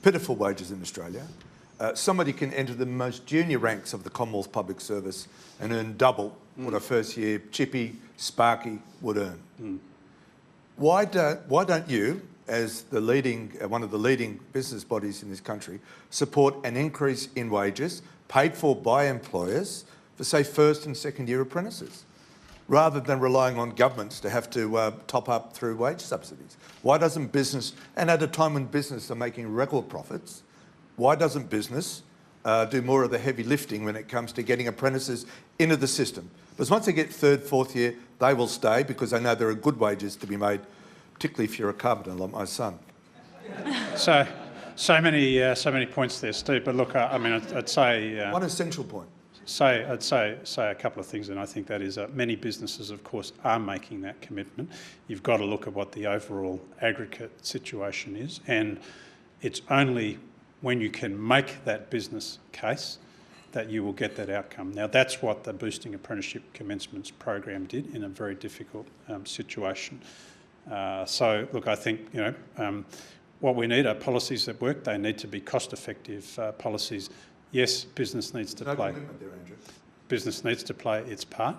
pitiful wages in Australia. Somebody can enter the most junior ranks of the Commonwealth Public Service and earn double what a first-year chippy, sparky would earn. Why don't you, as the one of the leading business bodies in this country, support an increase in wages paid for by employers for, say, first and second-year apprentices, rather than relying on governments to have to top up through wage subsidies? Why doesn't business, and at a time when business are making record profits, why doesn't business do more of the heavy lifting when it comes to getting apprentices into the system? Because once they get third, fourth year, they will stay because they know there are good wages to be made, particularly if you're a carpenter like my son. So many points there, Steve. But look, I'd say one essential point. I'd say a couple of things, and I think that is many businesses, of course, are making that commitment. You've got to look at what the overall aggregate situation is, and it's only when you can make that business case that you will get that outcome. Now, that's what the Boosting Apprenticeship Commencements program did in a very difficult situation. So, look, I think, what we need are policies that work. They need to be cost-effective policies. Yes, business needs to play. There, Andrew. Business needs to play its part.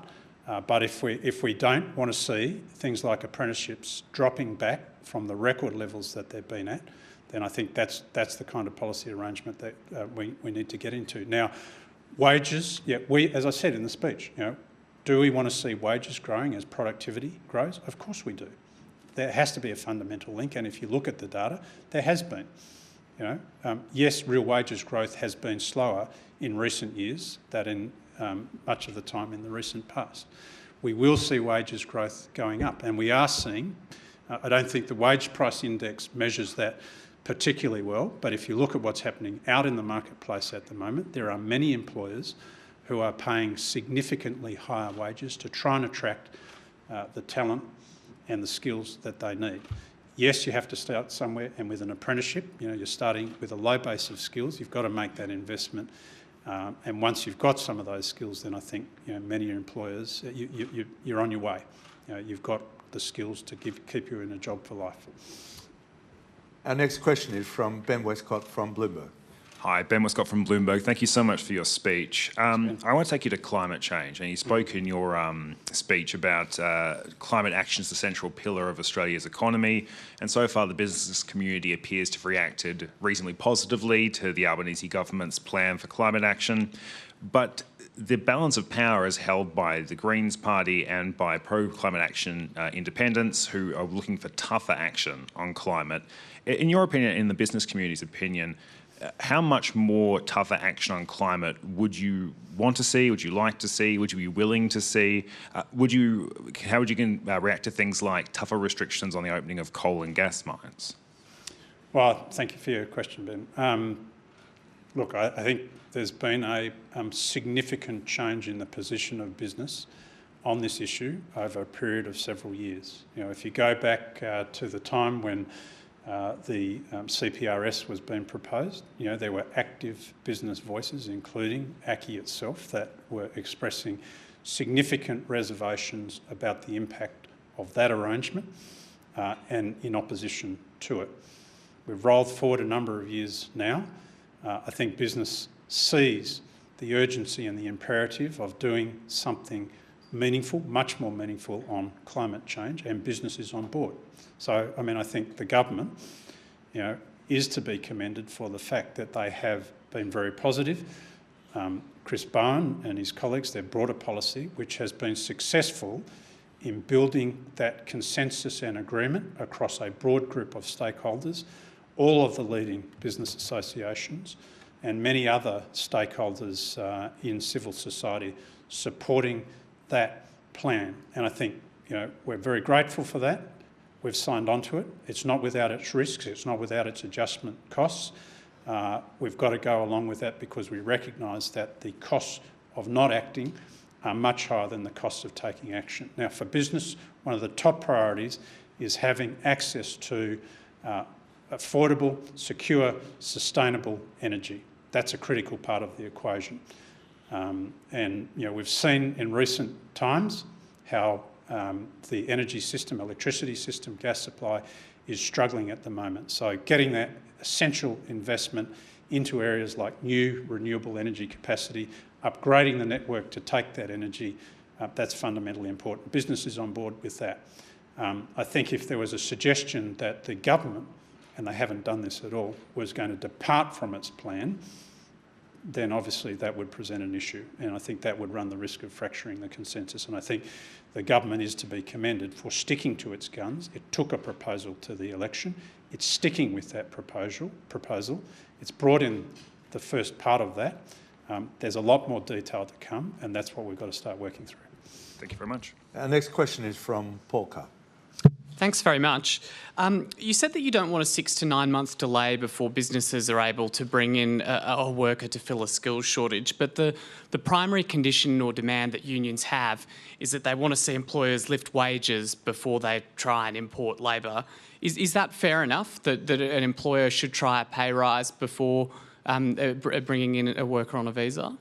But if we don't want to see things like apprenticeships dropping back from the record levels that they've been at, then I think that's the kind of policy arrangement that we need to get into. Now, wages, as I said in the speech, Do we want to see wages growing as productivity grows? Of course we do. There has to be a fundamental link, and if you look at the data, there has been. Yes, real wages growth has been slower in recent years than in much of the time in the recent past. We will see wages growth going up, and we are seeing, I don't think the wage price index measures that particularly well, but if you look at what's happening out in the marketplace at the moment, there are many employers who are paying significantly higher wages to try and attract the talent and the skills that they need. Yes, you have to start somewhere, and with an apprenticeship, you're starting with a low base of skills. You've got to make that investment, and once you've got some of those skills, then I think many employers, you're on your way. You've got the skills to keep you in a job for life. Our next question is from Ben Westcott from Bloomberg. Hi, Ben Westcott from Bloomberg. Thank you so much for your speech. I want to take you to climate change. And you spoke in your speech about climate action as the central pillar of Australia's economy. And so far, the business community appears to have reacted reasonably positively to the Albanese government's plan for climate action. But the balance of power is held by the Greens Party and by pro-climate action independents who are looking for tougher action on climate. In your opinion, in the business community's opinion, how much more tougher action on climate would you want to see, would you like to see, would you be willing to see? How would you react to things like tougher restrictions on the opening of coal and gas mines? Well, thank you for your question, Ben. Look, I think there's been a significant change in the position of business on this issue over a period of several years. If you go back to the time when the CPRS was being proposed, there were active business voices, including ACCI itself, that were expressing significant reservations about the impact of that arrangement and in opposition to it. We've rolled forward a number of years now. I think business sees the urgency and the imperative of doing something meaningful, much more meaningful on climate change, and business is on board. So, I think the government, is to be commended for the fact that they have been very positive. Chris Bowen and his colleagues, they've brought a policy which has been successful in building that consensus and agreement across a broad group of stakeholders, all of the leading business associations and many other stakeholders in civil society supporting that plan. And I think, we're very grateful for that. We've signed on to it. It's not without its risks. It's not without its adjustment costs. We've got to go along with that because we recognise that the costs of not acting are much higher than the costs of taking action. Now, for business, one of the top priorities is having access to affordable, secure, sustainable energy. That's a critical part of the equation. And we've seen in recent times how the energy system, electricity system, gas supply is struggling at the moment. So getting that essential investment into areas like new renewable energy capacity, upgrading the network to take that energy, that's fundamentally important. Business is on board with that. I think if there was a suggestion that the government, and they haven't done this at all, was going to depart from its plan, then obviously that would present an issue, and I think that would run the risk of fracturing the consensus. And I think the government is to be commended for sticking to its guns. It took a proposal to the election. It's sticking with that proposal. It's brought in the first part of that. There's a lot more detail to come, and that's what we've got to start working through. Thank you very much. Our next question is from Paul Carr. Thanks very much. You said that you don't want a 6 to 9 month delay before businesses are able to bring in a worker to fill a skills shortage, but the primary condition or demand that unions have is that they want to see employers lift wages before they try and import labour. Is that fair enough, that an employer should try a pay rise before bringing in a worker on a visa?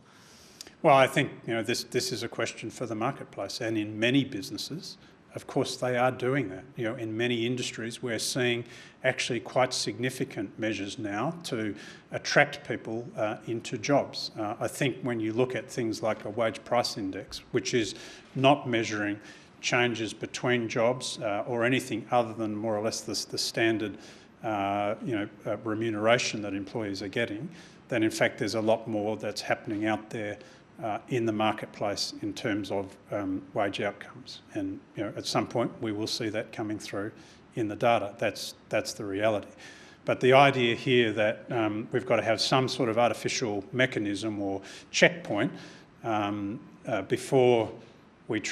Well, I think this is a question for the marketplace, and in many businesses, of course, they are doing that. In many industries, we're seeing actually quite significant measures now to attract people into jobs. I think when you look at things like a wage price index, which is not measuring changes between jobs or anything other than more or less the standard remuneration that employees are getting, then in fact there's a lot more that's happening out there in the marketplace in terms of wage outcomes. And at some point we will see that coming through in the data. That's the reality. But the idea here that we've got to have some sort of artificial mechanism or checkpoint before we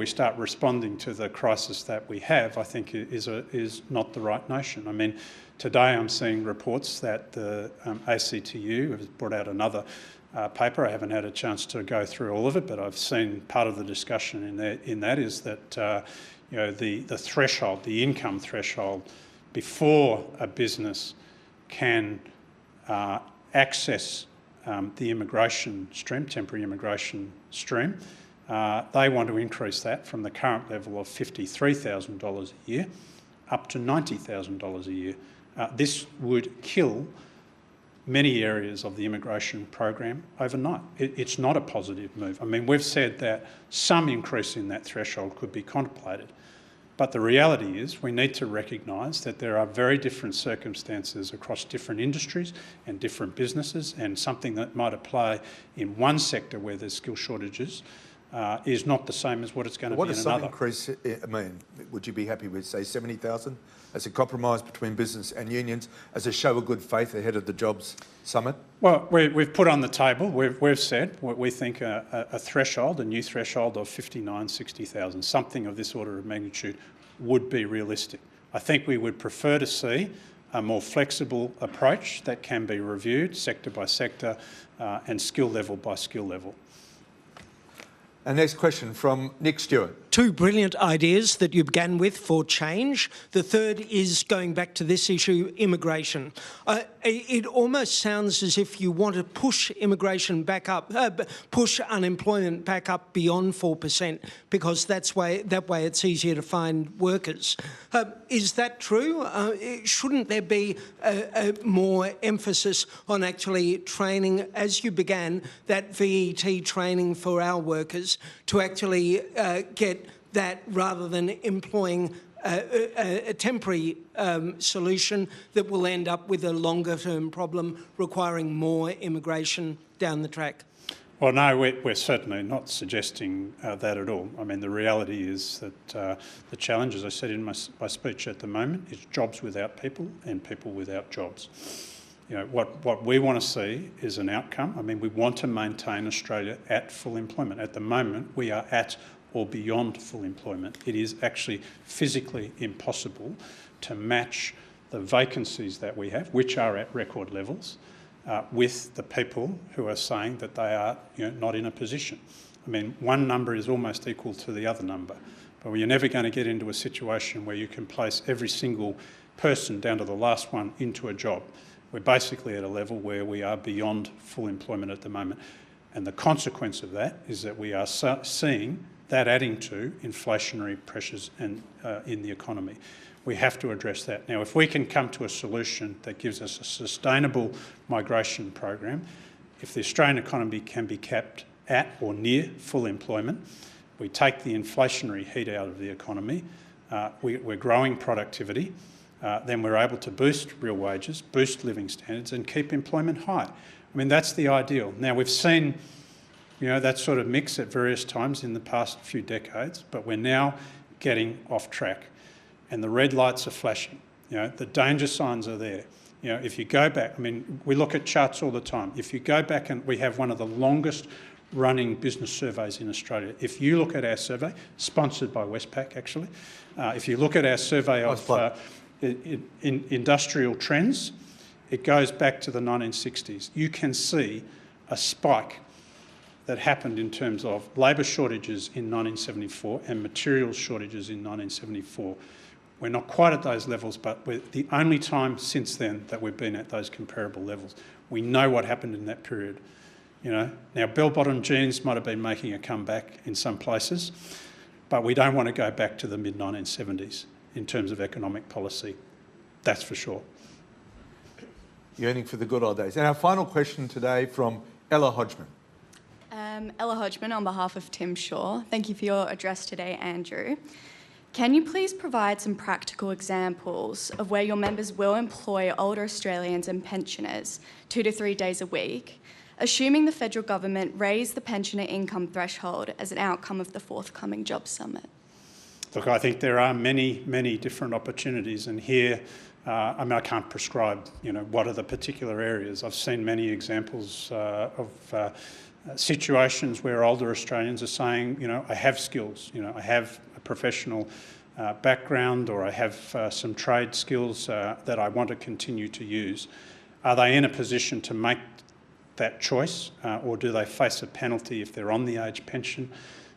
start responding to the crisis that we have, I think is not the right notion. I mean, today I'm seeing reports that the ACCU has brought out another paper. I haven't had a chance to go through all of it, but I've seen part of the discussion in that is that the threshold, the income threshold, before a business can access the immigration stream, temporary immigration stream, they want to increase that from the current level of $53,000 a year up to $90,000 a year. This would kill many areas of the immigration program overnight. It's not a positive move. I mean, we've said that some increase in that threshold could be contemplated, but the reality is we need to recognise that there are very different circumstances across different industries and different businesses, and something that might apply in one sector where there's skill shortages is not the same as what it's going to be in another. What does some increase mean? Would you be happy with, say, 70,000 as a compromise between business and unions, as a show of good faith ahead of the Jobs Summit? Well, we've put on the table, we've said we think a threshold, a new threshold of 59,000, 60,000, something of this order of magnitude would be realistic. I think we would prefer to see a more flexible approach that can be reviewed sector by sector and skill level by skill level. Our next question from Nick Stewart. Two brilliant ideas that you began with for change. The third is going back to this issue, immigration. It almost sounds as if you want to push immigration back up, push unemployment back up beyond 4%, because that way it's easier to find workers. Is that true? Shouldn't there be a more emphasis on actually training, as you began, that VET training for our workers to actually get that, rather than employing a temporary solution that will end up with a longer-term problem requiring more immigration down the track? Well, no, we're certainly not suggesting that at all. I mean, the reality is that the challenge, as I said in my speech at the moment, is jobs without people and people without jobs. What we want to see is an outcome. I mean, we want to maintain Australia at full employment. At the moment, we are at or beyond full employment. It is actually physically impossible to match the vacancies that we have, which are at record levels, with the people who are saying that they are not in a position. I mean, one number is almost equal to the other number, but you're never going to get into a situation where you can place every single person down to the last one into a job. We're basically at a level where we are beyond full employment at the moment. And the consequence of that is that we are seeing that adding to inflationary pressures in the economy. We have to address that. Now, if we can come to a solution that gives us a sustainable migration program, if the Australian economy can be kept at or near full employment, we take the inflationary heat out of the economy, we're growing productivity, then we're able to boost real wages, boost living standards and keep employment high. I mean, that's the ideal. Now, we've seen that sort of mix at various times in the past few decades, but we're now getting off track and the red lights are flashing. The danger signs are there. If you go back, I mean, we look at charts all the time. If you go back, and we have one of the longest running business surveys in Australia. If you look at our survey, sponsored by Westpac actually, if you look at our survey of industrial trends, it goes back to the 1960s. You can see a spike that happened in terms of labour shortages in 1974 and materials shortages in 1974. We're not quite at those levels, but we're the only time since then that we've been at those comparable levels. We know what happened in that period. Now bell-bottom jeans might have been making a comeback in some places, but we don't want to go back to the mid-1970s in terms of economic policy. That's for sure. Yearning for the good old days. And our final question today from Ella Hodgman. Ella Hodgman on behalf of Tim Shaw. Thank you for your address today, Andrew. Can you please provide some practical examples of where your members will employ older Australians and pensioners 2 to 3 days a week, assuming the federal government raised the pensioner income threshold as an outcome of the forthcoming Jobs Summit? Look, I think there are many, many different opportunities, and here, I can't prescribe, what are the particular areas. I've seen many examples of situations where older Australians are saying, I have skills, I have a professional background, or I have some trade skills that I want to continue to use. Are they in a position to make that choice, or do they face a penalty if they're on the age pension?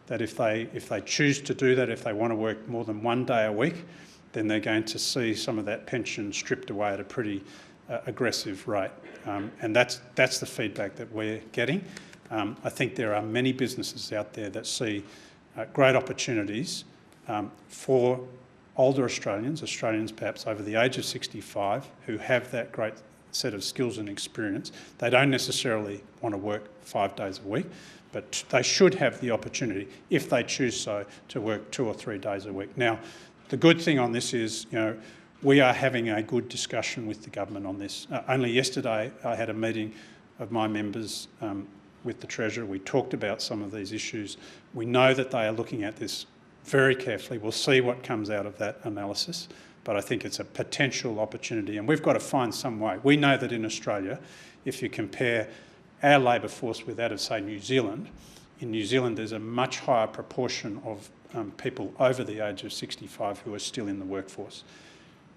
That if they choose to do that, if they want to work more than 1 day a week, then they're going to see some of that pension stripped away at a pretty aggressive rate. And that's the feedback that we're getting. I think there are many businesses out there that see great opportunities for older Australians perhaps over the age of 65, who have that great set of skills and experience. They don't necessarily want to work 5 days a week, but they should have the opportunity, if they choose so, to work 2 or 3 days a week. Now, the good thing on this is, we are having a good discussion with the government on this. Only yesterday I had a meeting of my members with the Treasurer. We talked about some of these issues. We know that they are looking at this very carefully. We'll see what comes out of that analysis, but I think it's a potential opportunity, and we've got to find some way. We know that in Australia, if you compare our labour force with that of, say, New Zealand, in New Zealand there's a much higher proportion of people over the age of 65 who are still in the workforce.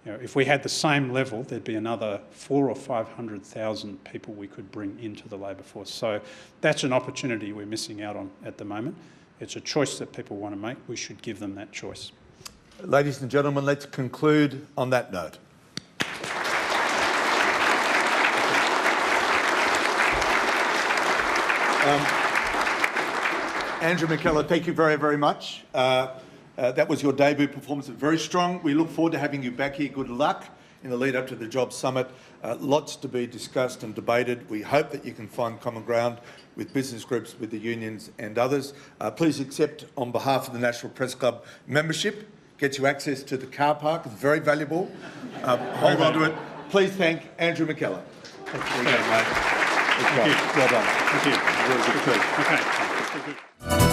If we had the same level, there'd be another 400,000 or 500,000 people we could bring into the labour force. So that's an opportunity we're missing out on at the moment. It's a choice that people want to make. We should give them that choice. Ladies and gentlemen, let's conclude on that note. Andrew McKellar, thank you very, very much. That was your debut performance, very strong. We look forward to having you back here. Good luck in the lead up to the Jobs Summit. Lots to be discussed and debated. We hope that you can find common ground with business groups, with the unions and others. Please accept, on behalf of the National Press Club membership, gets you access to the car park. It's very valuable. Hold on to it. Please thank Andrew McKellar. Thank you. Well done. Thank you. Very good too. Okay.